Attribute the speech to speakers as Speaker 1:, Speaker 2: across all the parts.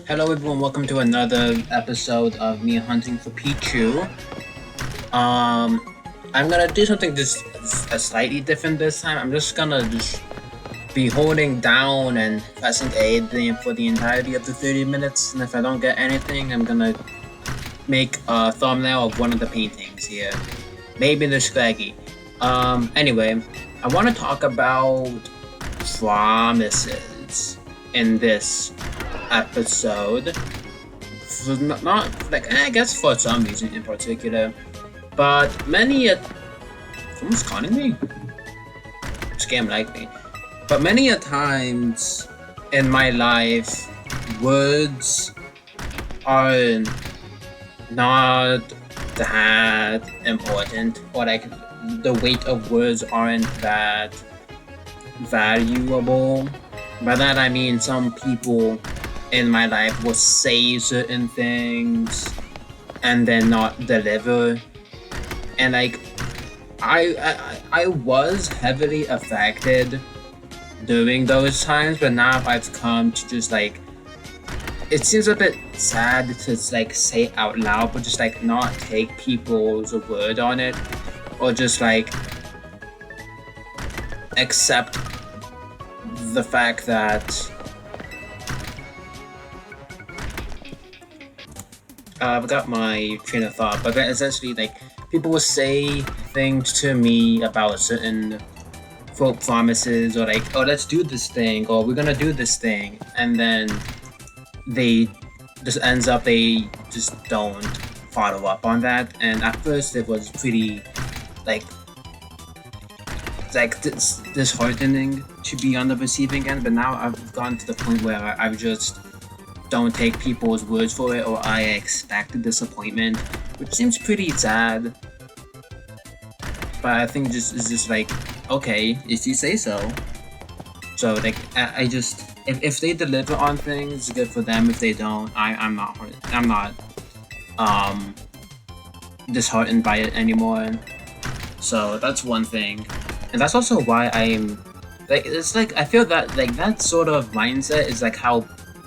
Speaker 1: Hello everyone, welcome to another episode of me hunting for Pichu. I'm gonna do something just slightly different this time. I'm just gonna be holding down and pressing A for the entirety of the 30 minutes, and if I don't get anything, I'm gonna make a thumbnail of one of the paintings here. Maybe the Scraggy. Anyway, I want to talk about promises in this episode. Not like I guess for some reason in particular, but someone's calling me. Scam like me, but many a times in my life, words are not that important, or like the weight of words aren't that valuable. By that I mean some people in my life will say certain things and then not deliver, and like I was heavily affected during those times, but now I've come to just like, it seems a bit sad to like say out loud, but just like not take people's word on it, or just like accept the fact that I've got my train of thought, but essentially, like, people will say things to me about certain folk promises, or like, oh, let's do this thing, or we're gonna do this thing, and then they they just don't follow up on that. And at first, it was pretty like disheartening to be on the receiving end, but now I've gotten to the point where I just don't take people's words for it, or I expect disappointment, which seems pretty sad. But I think it's just like, okay, if you say so. So like I just, if they deliver on things, good for them. If they don't, I'm not disheartened by it anymore. So that's one thing, and that's also why I'm like, it's like I feel that like that sort of mindset is like how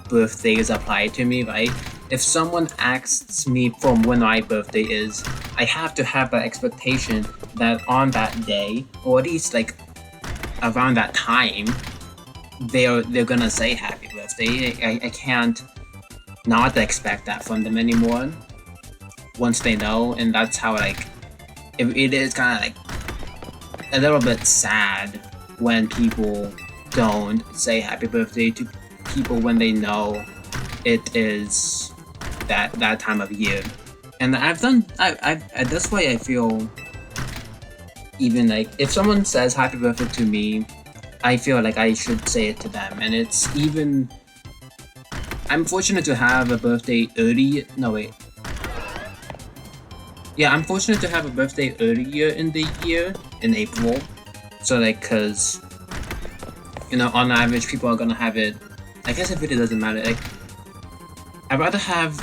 Speaker 1: birthdays apply to me, right? If someone asks me from when my birthday is, I have to have that expectation that on that day, or at least like around that time, they're gonna say happy birthday. I can't not expect that from them anymore once they know. And that's how like it is kind of like a little bit sad when people don't say happy birthday to people when they know it is that time of year. And I that's why I feel, even like if someone says happy birthday to me, I feel like I should say it to them. And it's even, I'm fortunate to have a birthday early. No wait. Yeah, I'm fortunate to have a birthday earlier in the year, in April. So like, cause on average people are gonna have it. I guess it really doesn't matter. Like, I'd rather have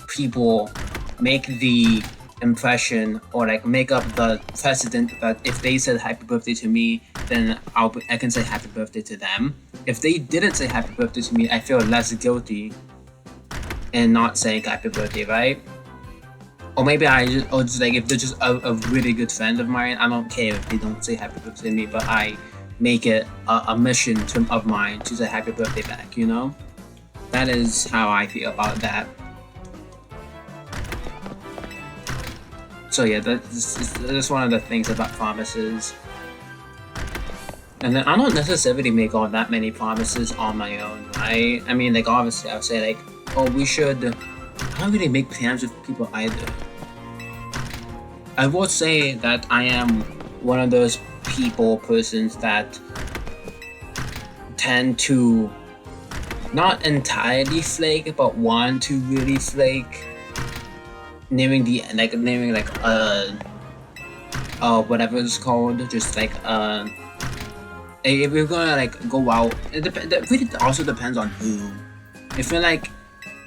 Speaker 1: people make the impression, or like make up the precedent that if they said happy birthday to me, then I can say happy birthday to them. If they didn't say happy birthday to me, I feel less guilty in not saying happy birthday, right? Or maybe or just like if they're just a really good friend of mine, I don't care if they don't say happy birthday to me, but I make it a mission of mine to say happy birthday back, That is how I feel about that. So yeah, that's one of the things about promises. And then I don't necessarily make all that many promises on my own, right? I mean, like, obviously I would say like, oh, we should, I don't really make plans with people either. I will say that I am one of those persons that tend to not entirely flake, but want to really flake. Naming whatever it's called, just like if we're gonna like go out, it really also depends on who. If we're like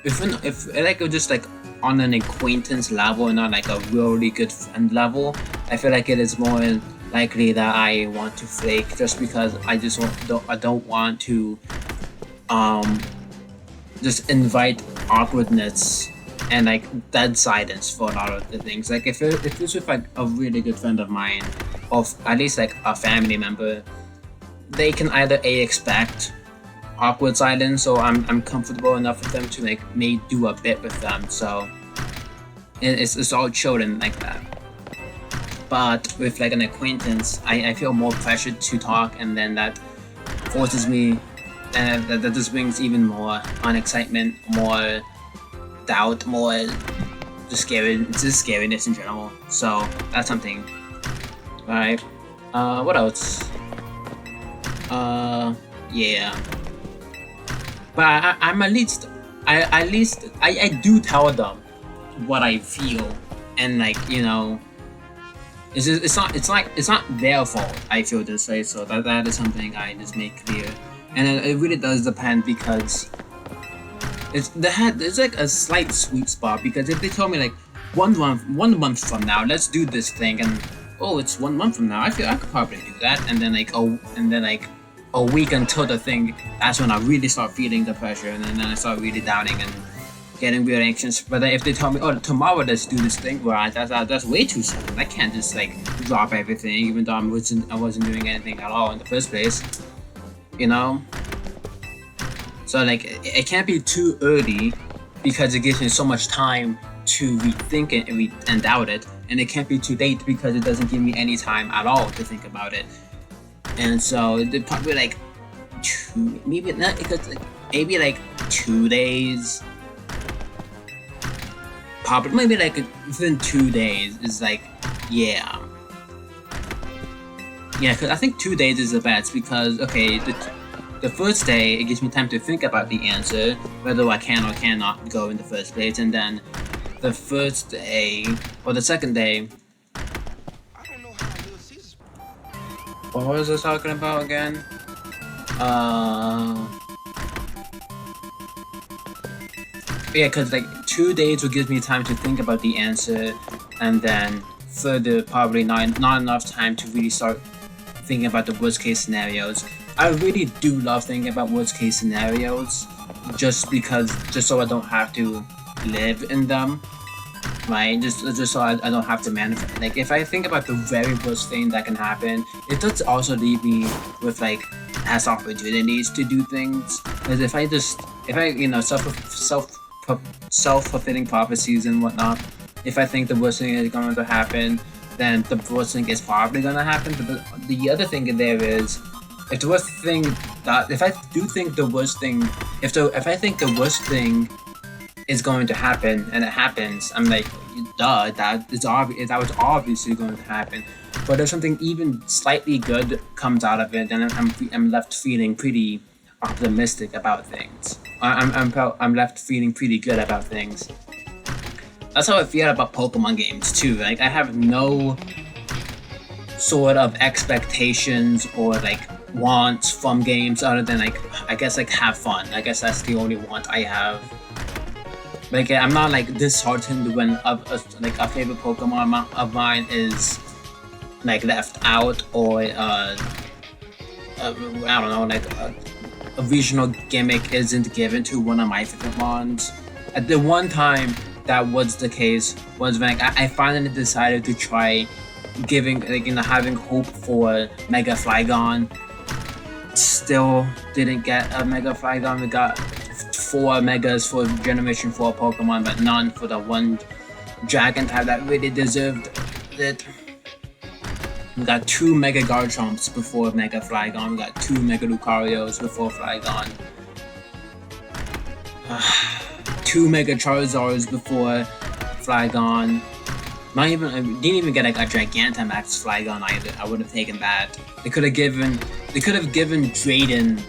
Speaker 1: just like on an acquaintance level and not like a really good friend level, I feel like it is more likely that I want to flake, just because I don't want to um just invite awkwardness and like dead silence for a lot of the things. Like if it's with like a really good friend of mine, or at least like a family member, they can either expect awkward silence, or I'm comfortable enough with them to like may do a bit with them. So it's all children like that. But with like an acquaintance, I feel more pressured to talk, and then that forces me, and that just brings even more unexcitement, more doubt, more just scariness in general. So that's something. Alright. What else? Yeah. But I'm at least I do tell them what I feel, and like, you know, it's not their fault I feel this way. So that is something I just make clear, and it really does depend, because there's like a slight sweet spot, because if they told me like 1 month from now let's do this thing, and oh, it's 1 month from now, I feel I could probably do that, and then like a week until the thing, that's when I really start feeling the pressure, and then I start really doubting and getting real anxious. But if they tell me, oh, tomorrow let's do this thing, well, that's way too soon. I can't just like drop everything, even though I wasn't doing anything at all in the first place, you know. So like it can't be too early, because it gives me so much time to rethink it and doubt it, and it can't be too late, because it doesn't give me any time at all to think about it. And so it probably like maybe not, because like maybe like 2 days. Probably maybe like within 2 days is like, yeah, because I think 2 days is the best, because okay, the first day it gives me time to think about the answer, whether I can or cannot go in the first place, and then the first day or the second day. What was I talking about again? Yeah, because like 2 days will give me time to think about the answer, and then further probably not enough time to really start thinking about the worst case scenarios. I really do love thinking about worst case scenarios, just so I don't have to live in them, right? Just so I don't have to manifest. Like if I think about the very worst thing that can happen, it does also leave me with like past opportunities to do things. Because if I you know, self-fulfilling prophecies and whatnot, if I think the worst thing is going to happen, then the worst thing is probably going to happen. But the other thing there is, if I do think the worst thing, if I think the worst thing is going to happen and it happens, I'm like, duh, that was obviously going to happen. But if something even slightly good comes out of it, then I'm left feeling pretty optimistic about things. I'm left feeling pretty good about things. That's how I feel about Pokemon games too. Like I have no sort of expectations or like wants from games, other than like, I guess like have fun. I guess that's the only want I have. Like I'm not like disheartened when a favorite Pokemon of mine is like left out, or I don't know, like a regional gimmick isn't given to one of my favorite ones. At the one time that was the case was when like, I finally decided to try giving, like, you know, having hope for Mega Flygon. Still didn't get a Mega Flygon. We got 4 Megas for Generation 4 Pokemon, but none for the one Dragon type that really deserved it. We got 2 Mega Garchomps before Mega Flygon. We got 2 Mega Lucarios before Flygon. 2 Mega Charizards before Flygon. I didn't even get like a Gigantamax Flygon either. I would have taken that. They could have given Drayden,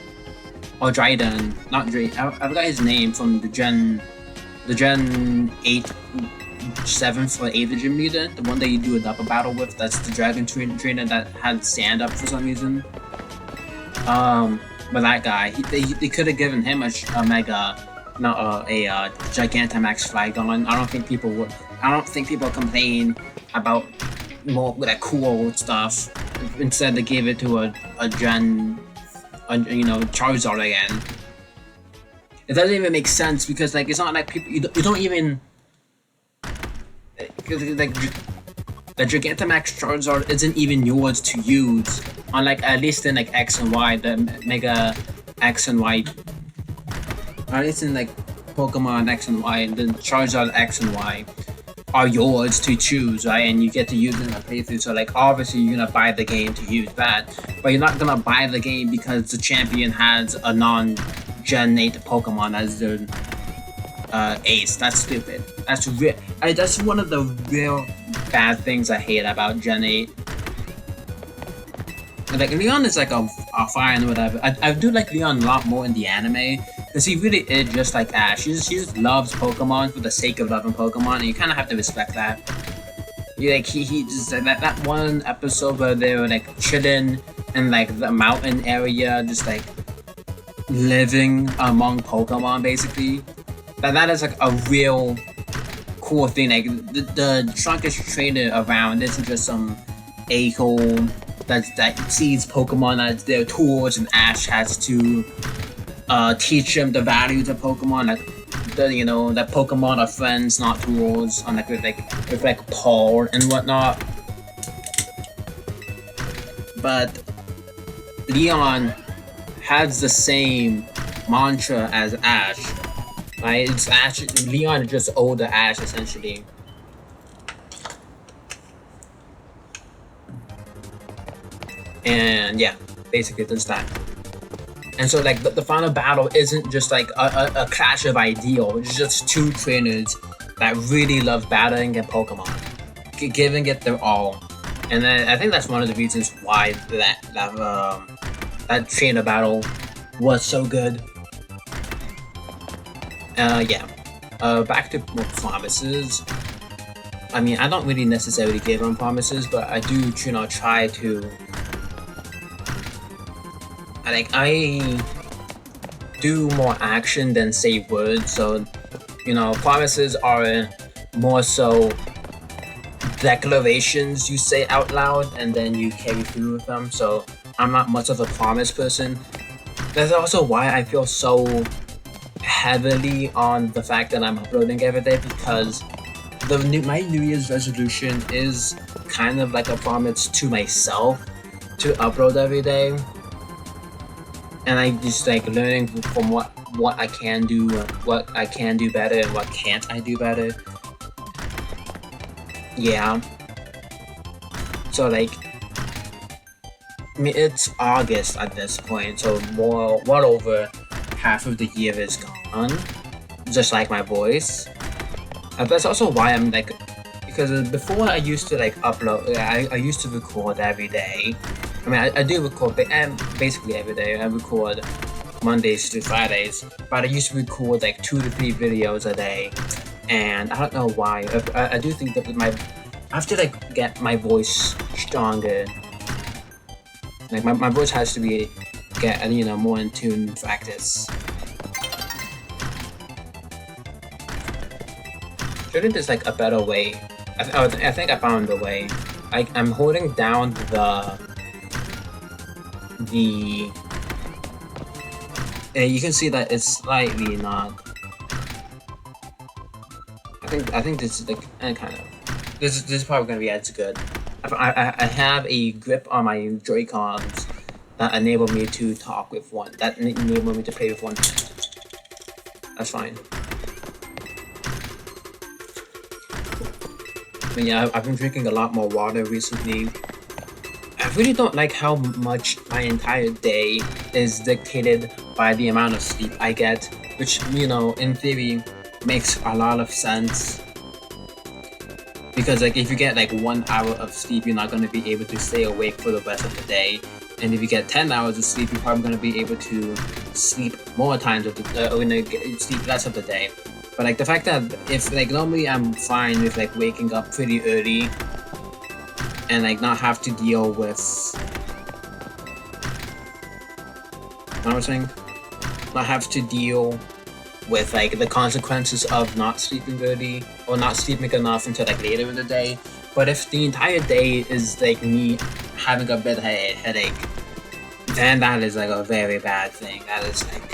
Speaker 1: or Dryden, not Drayden. I forgot his name from the Gen 8, 7th or 8th gym leader, the one that you do a double battle with. That's the Dragon Trainer that had sand up for some reason. But that guy, they could have given him a Gigantamax Flygon. I don't think people complain about more like cool stuff. Instead, they gave it to a Charizard again. It doesn't even make sense because like it's not like people you don't even like the Gigantamax Charizard isn't even yours to use. Unlike at least in like X and Y, the Mega X and Y, or at least in like Pokemon X and Y, and then Charizard X and Y are yours to choose, right? And you get to use it in a playthrough. So like obviously you're gonna buy the game to use that, but you're not gonna buy the game because the champion has a non-Gen 8 Pokemon as their ace. That's stupid. That's one of the real bad things I hate about Gen 8. Like Leon is like a fine whatever. I do like Leon a lot more in the anime because he really is just like Ash. He just loves Pokemon for the sake of loving Pokemon, and you kind of have to respect that. He just that one episode where they were like chilling in like the mountain area, just like living among Pokemon basically. That is like a real cool thing. Like the strongest trainer around isn't just some a-hole that sees Pokemon as their tools, and Ash has to teach them the values of Pokemon. Like that Pokemon are friends, not tools. On with Paul and whatnot. But Leon has the same mantra as Ash. Right? It's Ash. Leon is just older Ash essentially. And yeah, basically that's that. And so like the final battle isn't just like a clash of ideals. It's just two trainers that really love battling at Pokemon, giving it their all. And then I think that's one of the reasons why that trainer battle was so good. Yeah. Back to more promises. I mean, I don't really necessarily give them promises, but I do, try to. I do more action than say words, so, promises are more so declarations you say out loud and then you carry through with them, so I'm not much of a promise person. That's also why I feel so heavily on the fact that I'm uploading every day, because my New Year's resolution is kind of like a promise to myself to upload every day. And I just like learning from what I can do, what I can do better, and what can't I do better. Yeah. So like, I mean, it's August at this point, so well over half of the year is gone, just like my voice. That's also why I'm like, because before I used to like upload, I used to record every day. I mean, I do record basically every day. I record Mondays to Fridays, but I used to record like 2 to 3 videos a day, and I don't know why. I do think that I have to like get my voice stronger. Like my voice has to get more in tune in practice. Shouldn't there's like a better way? I think I found a way. I'm holding down you can see that it's slightly not. I think this is like kind of. This is probably gonna be as good. I have a grip on my Joy-Cons that enable me to talk with one. That enable me to play with one hand. That's fine. But yeah, I've been drinking a lot more water recently. I really don't like how much my entire day is dictated by the amount of sleep I get, which, in theory, makes a lot of sense. Because like if you get like 1 hour of sleep, you're not going to be able to stay awake for the rest of the day. And if you get 10 hours of sleep, you're probably going to be able to sleep more times of sleep less of the day. But like the fact that if like normally I'm fine with like waking up pretty early and like not have to deal with not have to deal with like the consequences of not sleeping early or not sleeping enough until like later in the day. But if the entire day is like me having a bad headache, then that is like a very bad thing. That is like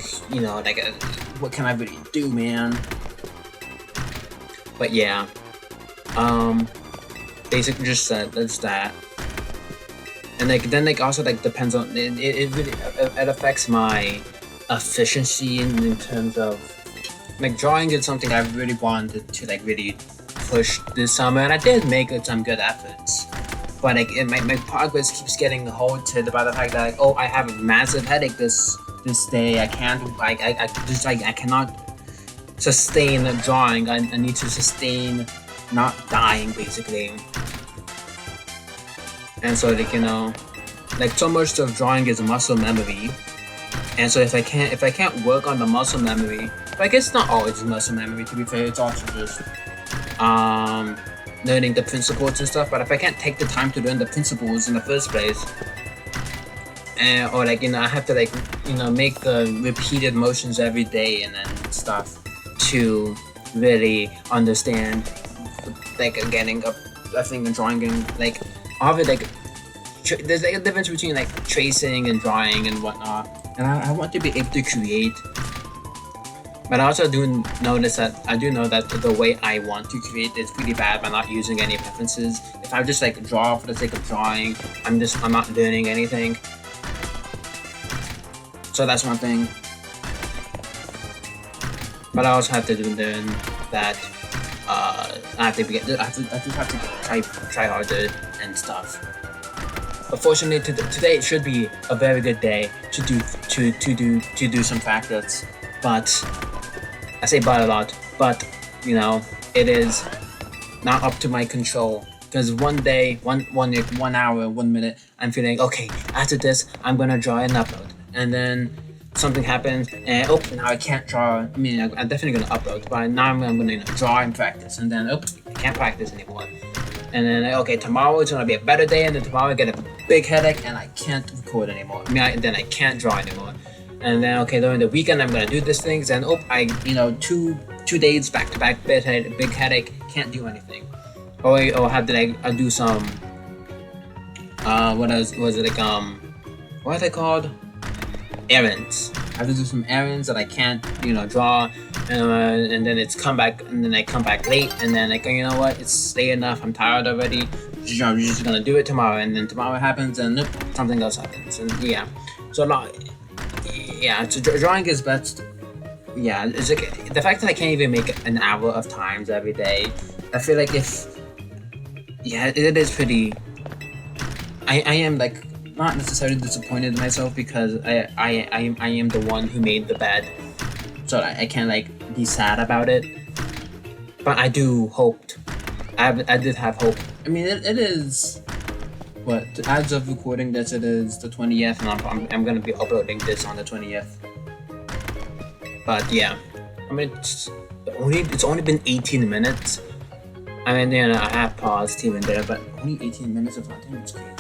Speaker 1: what can I really do, man? But yeah, basically just that's that. And like then like also like depends on it really it affects my efficiency in terms of like drawing is something I really wanted to like really push this summer, and I did make some good efforts. But like my progress keeps getting halted by the fact that like, oh, I have a massive headache this day. I can't I cannot sustain drawing. I need to sustain not dying basically. And so like like so much of drawing is muscle memory. And so if I can't work on the muscle memory, but I guess not always muscle memory, to be fair, it's also just learning the principles and stuff. But if I can't take the time to learn the principles in the first place, or like I have to like make the repeated motions every day and then stuff to really understand like getting up I think drawing and like obviously like there's like a difference between like tracing and drawing and whatnot, and I want to be able to create. But I also do notice that I do know that the way I want to create is pretty bad by not using any preferences. If I just like draw for the sake of drawing, I'm not learning anything. So that's one thing. But I also have to learn that I just have to try harder and stuff. But fortunately, today it should be a very good day to do some practice. But I say but a lot. But it is not up to my control. Because one day, 1 hour, 1 minute, I'm feeling okay. After this, I'm gonna draw and upload, and then something happens, and now I can't draw. I mean, I'm definitely gonna upload, but now I'm gonna draw and practice, and then I can't practice anymore. And then okay, tomorrow it's gonna be a better day, and then tomorrow I get a big headache, and I can't record anymore. Then I can't draw anymore. And then okay, during the weekend I'm gonna do these things, and I 2 days back to back big headache, can't do anything. Or have to I do some what was it like what are they called? Errands. I have to do some errands that I can't draw, and then it's come back, and then I come back late, and then like you know what, it's late enough, I'm tired already. I'm just gonna do it tomorrow, and then tomorrow happens, and nope, something else happens, and yeah. So drawing is best. Yeah, it's like the fact that I can't even make an hour of times every day. I feel like it is pretty. I am like not necessarily disappointed in myself because I am the one who made the bed, so I can't like be sad about it. But I do hoped. I did have hope. I mean, it is. What as of recording this, it is the 20th, and I'm gonna be uploading this on the 20th. But yeah, I mean it's only been 18 minutes. I mean I have paused here and there, but only 18 minutes of nothing. It's crazy.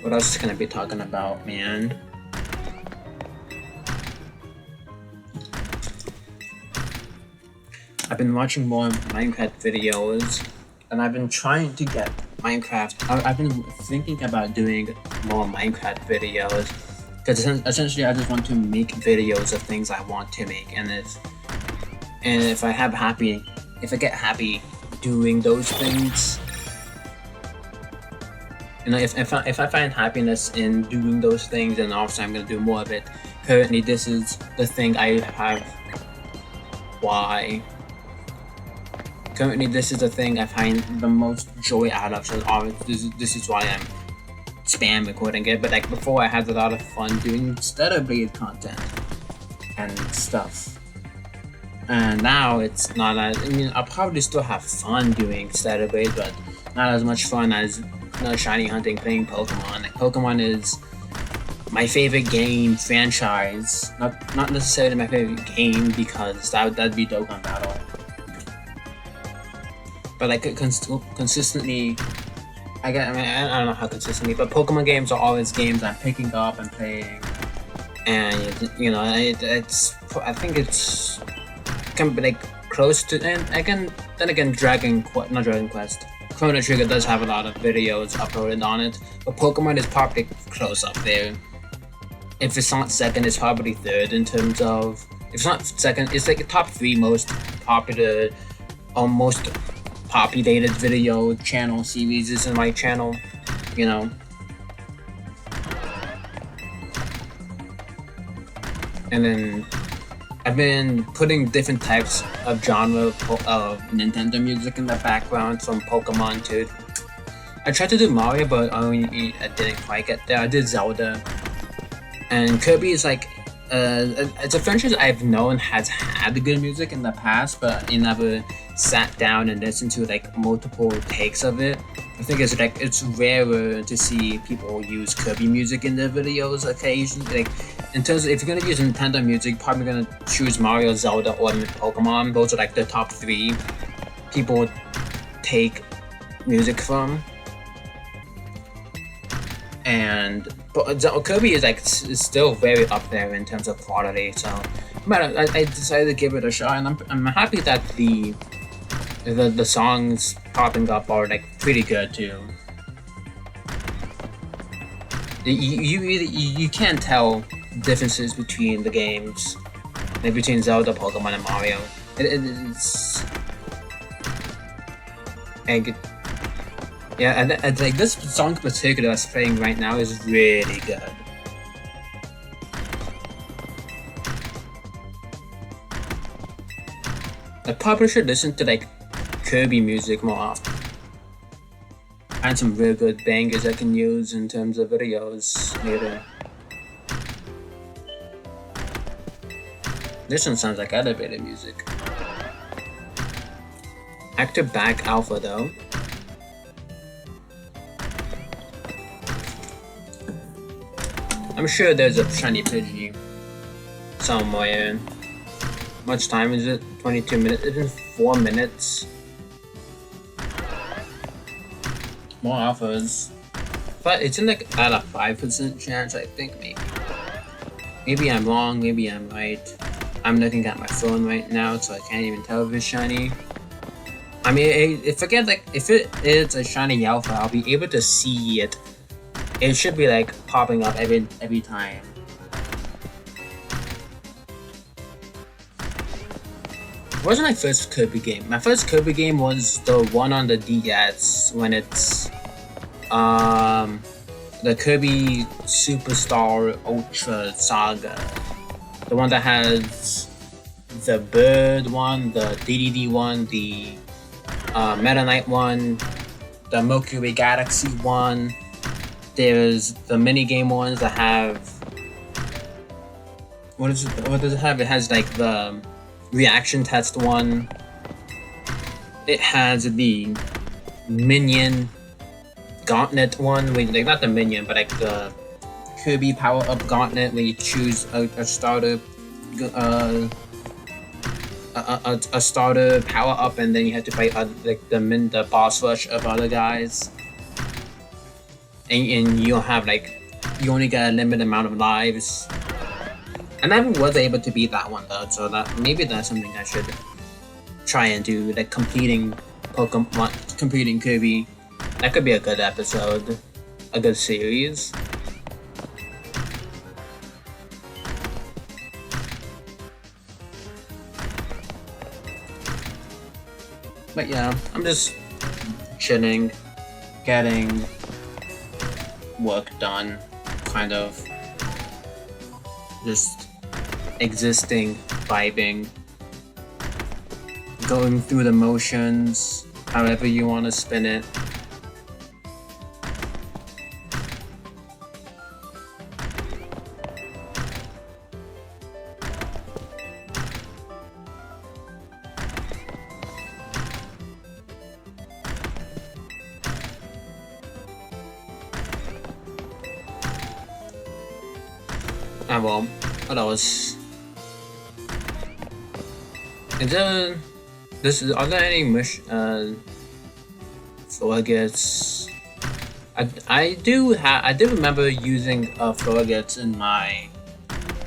Speaker 1: What else can I be talking about, man? I've been watching more Minecraft videos, and I've been trying to get Minecraft. I've been thinking about doing more Minecraft videos, because essentially I just want to make videos of things I want to make, and if I get happy doing those things. If I find happiness in doing those things, then obviously I'm gonna do more of it. Currently, this is the thing I have. Why? Currently, this is the thing I find the most joy out of. So obviously, this is why I'm spam recording it. But like before, I had a lot of fun doing Stellar Blade content and stuff. And now it's not as. I mean, I'll probably still have fun doing Stellar Blade, but not as much fun as shiny hunting, playing Pokemon. Like, Pokemon is my favorite game franchise. Not necessarily my favorite game, because that'd be Dokkan Battle. But like consistently, I don't know how consistently, but Pokemon games are always games I'm picking up and playing, and it's I think it's can be like close to, and then again not Dragon Quest. Chrono Trigger does have a lot of videos uploaded on it, but Pokemon is probably close up there. if it's not second, it's probably third in terms of, if it's not second, it's like the top 3 most popular or most populated video channel series is in my channel, you know. And then I've been putting different types of genre of Nintendo music in the background, from Pokemon to, I tried to do Mario, but I didn't quite get there. I did Zelda. And Kirby is like, it's a franchise I've known has had good music in the past, but I never sat down and listened to like multiple takes of it. I think it's rarer to see people use Kirby music in their videos occasionally. Like, in terms of, if you're gonna use Nintendo music, probably gonna choose Mario, Zelda, or Pokemon. Those are like the top 3 people take music from. And Kirby is like is still very up there in terms of quality. So, I decided to give it a shot, and I'm happy that the songs popping up are like pretty good too. You can't tell differences between the games, like between Zelda, Pokemon, and Mario. It's and yeah, and like this song in particular that's playing right now is really good. I probably should listen to like Kirby music more often. And some real good bangers I can use in terms of videos later. This one sounds like elevator music. Actor back alpha though. I'm sure there's a shiny Pidgey somewhere. Much time is it? 22 minutes? It's been 4 minutes. More alphas. But it's in like about a 5% chance, I think, maybe. Maybe I'm wrong, maybe I'm right. I'm looking at my phone right now, so I can't even tell if it's shiny. I mean, if it is a shiny alpha, I'll be able to see it. It should be like popping up every time. It wasn't my first Kirby game. My first Kirby game was the one on the DS when it's the Kirby Superstar Ultra Saga. The one that has the bird one, the DDD one, the Meta Knight one, the Mercury Galaxy one. There's the minigame ones that have... What does it have? It has like the reaction test one. It has the minion gauntlet one, where, like, not the minion, but like the Kirby power-up gauntlet, where you choose a starter a starter power-up, and then you have to fight like the boss rush of other guys. And you'll have like, you only get a limited amount of lives. And I was able to beat that one though, so that maybe that's something I should try and do, like completing Kirby. That could be a good episode, a good series. But yeah, I'm just chilling, getting work done, kind of just existing, vibing, going through the motions, however you want to spin it. Ah, well, what else? Are there any surrogates? I do remember using surrogates in my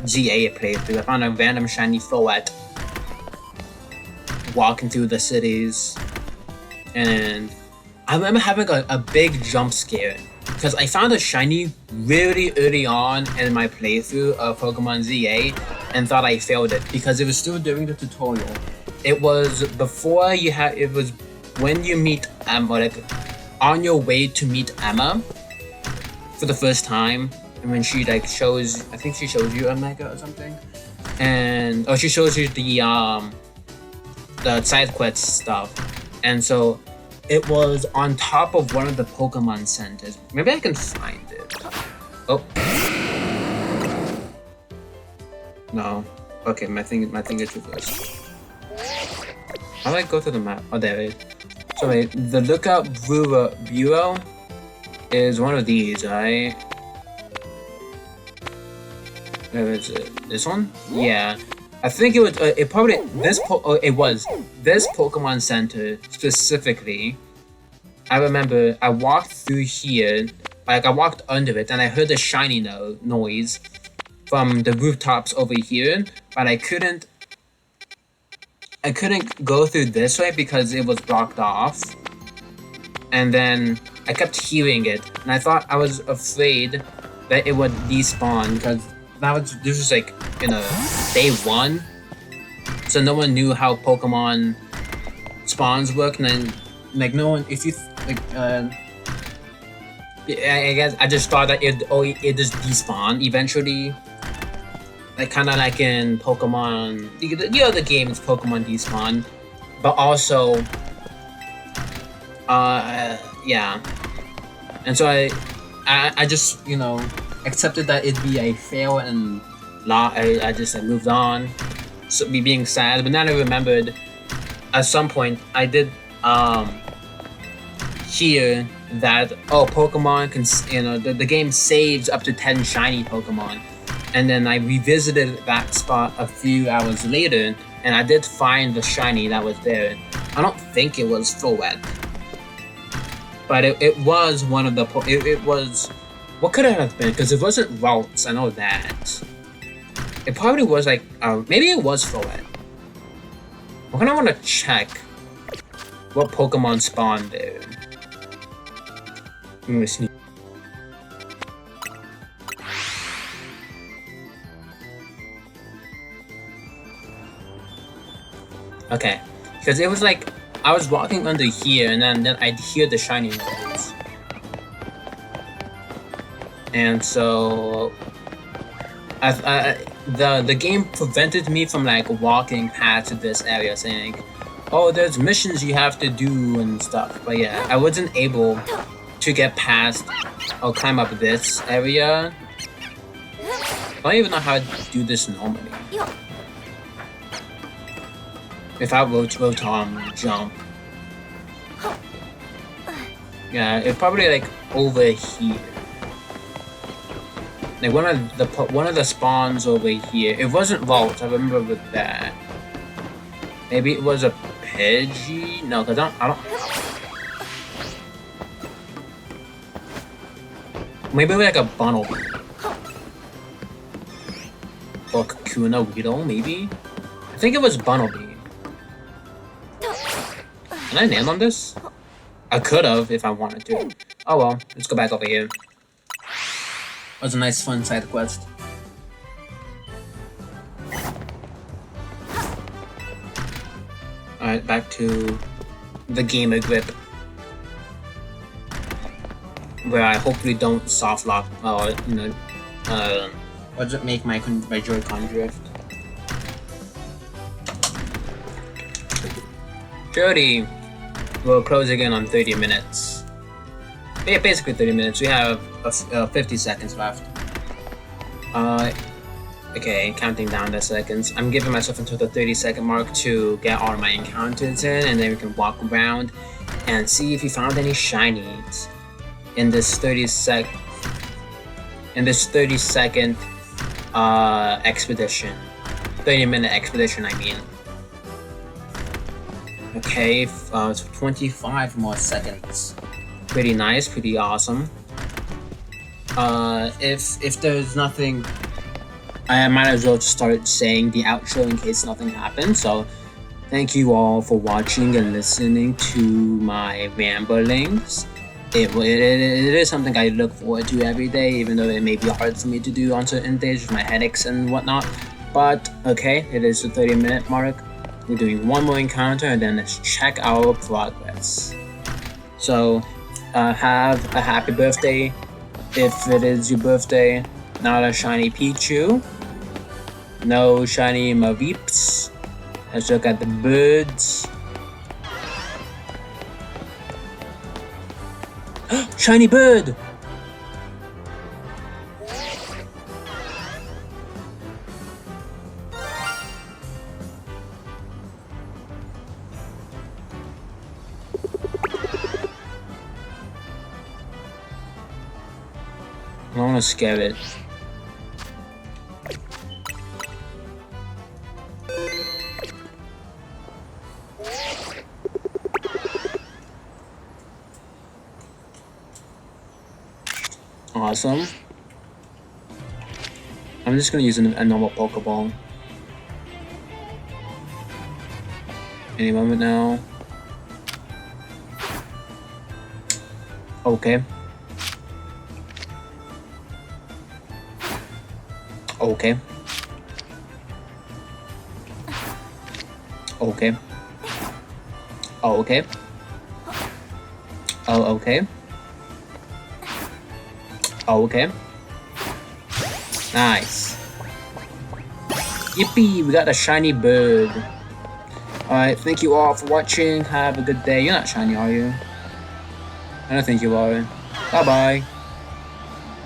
Speaker 1: GA playthrough. I found a random shiny Floette walking through the cities, and I remember having a big jump scare because I found a shiny really early on in my playthrough of Pokemon ZA and thought I failed it because it was still during the tutorial. It was before you had, it was when you meet Emma, like on your way to meet Emma for the first time, and when she like shows, I think she shows you a Mega or something, and she shows you the side quest stuff, and so it was on top of one of the Pokemon centers. Maybe I can find it. Oh. No. Okay, my thing is reversed. How do I go to the map? Oh, there it is. So wait, the Lookout Bureau is one of these, right? Where is it? This one? Yeah. I think it was, it probably, it was this Pokemon Center specifically. I remember I walked through here, like I walked under it, and I heard a shiny noise from the rooftops over here, but I couldn't go through this way because it was blocked off. And then I kept hearing it, and I thought, I was afraid that it would despawn because this was like, you know, day 1, so no one knew how Pokemon spawns work, and then like no one, if you like, I guess I just thought that it just despawn eventually, like kind of like in Pokemon, the other games Pokemon despawn, but also, yeah, and so I just, you know, accepted that it'd be a fail, and I just moved on, so me being sad. But then I remembered at some point I did hear that Pokemon can, you know, the game saves up to 10 shiny Pokemon, and then I revisited that spot a few hours later, and I did find the shiny that was there. I don't think it was Fullwet, but it was one of the it was. What could it have been? Because it wasn't Ralts, I know that. It probably was like, maybe it was Fullwet. I'm gonna want to check what Pokemon spawned there. I'm gonna sneak. Okay, because it was like, I was walking under here, and then I'd hear the shiny noise. And so, the game prevented me from like walking past this area, saying, "Oh, there's missions you have to do and stuff." But yeah, I wasn't able to get past or climb up this area. I don't even know how to do this normally. Without rotom jump. Yeah, it's probably like over here. Like one of the spawns over here. It wasn't Vault, I remember with that. Maybe it was a Pidgey? No, cause I don't. Maybe like a Bunnelby. Or Kakuna Weedle, maybe? I think it was Bunnelby. Can I name on this? I could have if I wanted to. Oh well, let's go back over here. That was a nice fun side quest. Alright, back to the Gamer Grip, where I hopefully don't soft lock, or, you know, or just make my Joy-Con drift. Jody, we'll close again on 30 minutes. Yeah, basically 30 minutes. We have 50 seconds left. Okay, counting down the seconds. I'm giving myself until the 30-second mark to get all my encounters in, and then we can walk around and see if we found any shinies in this 30-second expedition. 30-minute expedition, I mean. Okay, 25 more seconds. Pretty nice, pretty awesome. If there's nothing, I might as well start saying the outro in case nothing happens. So, thank you all for watching and listening to my ramblings. it is something I look forward to every day, even though it may be hard for me to do on certain days with my headaches and whatnot. But okay, it is the 30-minute mark. We're doing one more encounter and then let's check our progress. So, have a happy birthday if it is your birthday. Not a shiny Pichu. No shiny Maveeps. Let's look at the birds. Shiny bird! I don't want to scare it. Awesome. I'm just gonna use a normal Pokeball. Any moment now. Okay. Okay. Okay. Oh, okay. Oh, okay. Oh, okay. Nice. Yippee! We got a shiny bird. Alright, thank you all for watching. Have a good day. You're not shiny, are you? I don't think you are. Bye-bye.